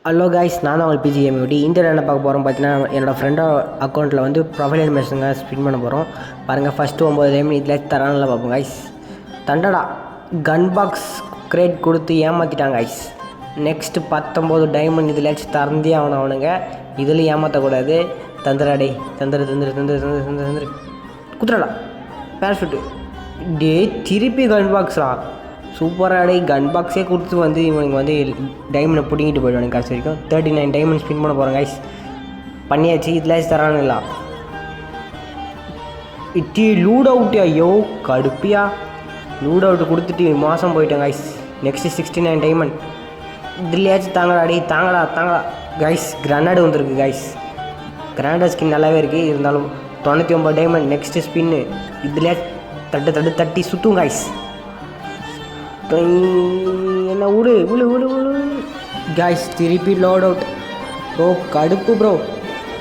Hello guys, நான் தான் உங்கள் பிஜிஎம்யூடி. இந்த என்ன பார்க்க போகிறோம் பார்த்தீங்கன்னா, என்னோடய ஃப்ரெண்டோட அக்கௌண்ட்டில் வந்து ப்ரொஃபைல் அனிமேஷனுங்க ஸ்பின் பண்ண போகிறோம். பாருங்கள், ஃபஸ்ட்டு 9 டைம் இதில் தரானில் பார்ப்போம் கைஸ். தண்டடா கன் பாக்ஸ் கிரேட் கொடுத்து ஏமாற்றிட்டாங்க கைஸ். நெக்ஸ்ட்டு 19 டைமண்ட் இதில் தந்தே அவனுங்க. இதில் ஏமாற்றக்கூடாது. தந்துடாடே, தந்துரு குத்துறாடா பேராஷூட்டு. டே திருப்பி கன் பாக்ஸா, சூப்பராக டே. கன் பாக்ஸே கொடுத்து வந்து இவனுக்கு வந்து டைமண்டை பிடிங்கிட்டு போயிடுவானுங்க. கடைசி வரைக்கும் 39 டைமண்ட் ஸ்பின் பண்ண போகிறேன் கைஸ். பண்ணியாச்சு. இதில் தரானு இல்லை இட்டி லூட் அவுட்டு. ஐயோ கடுப்பியா, லூட் அவுட்டு கொடுத்துட்டு மாதம் போயிட்டேன் கைஸ். நெக்ஸ்ட்டு 69 டைமண்ட் இதுலையாச்சும் தாங்கடா டே, தாங்கடா கைஸ். கிரானேடு வந்துருக்கு கைஸ். கிரானேட் ஸ்கின் நல்லாவே இருக்குது, இருந்தாலும் 99 டைமண்ட். நெக்ஸ்ட்டு ஸ்பின்னு இதில் தட்டி சுற்றும் கைஸ். என்ன விடு கைஸ். திருப்பி லோட் அவுட் ப்ரோ, கடுப்பு ப்ரோ.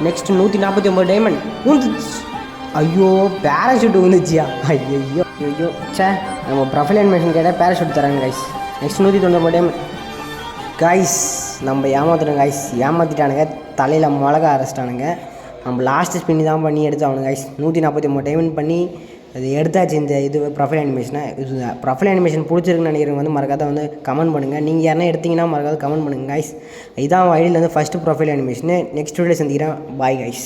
நெக்ஸ்ட் 149 டைமண்ட் வந்துச்சு. ஐயோ பேராஷூட் வந்துச்சியா. ஐயோ சே, நம்ம ப்ரொஃபைல் அனிமேஷன் கேட்டால் பேராஷூட் தராங்க கைஸ். Next 199 diamond guys. நம்ம ஏமாத்துறோம் கைஸ், ஏமாற்றிட்டானுங்க. தலையில் மிளகா அரைச்சிட்டானுங்க. நம்ம லாஸ்ட்டு ஸ்பின்னி தான் பண்ணி எடுத்தானுங்க கைஸ். 149 டைமண்ட் பண்ணி அது எடுத்தாச்சு. இந்த இது ப்ரொஃபைல் அனிமேஷனை, இது ப்ரொஃபைல் அனிமேஷன் பிடிச்சிருக்குன்னு நினைக்கிறவங்க வந்து மறக்காத வந்து கமெண்ட் பண்ணுங்கள். நீங்கள் யாருன்னா எடுத்திங்கன்னா மறக்காத கமெண்ட் பண்ணுங்கள் கைஸ். இதான் ஐடியில் வந்து ஃபஸ்ட்டு ப்ரொஃபைல் அனிமேஷனு. நெக்ஸ்ட் வீடியோ சந்திக்கிறேன். Bye guys.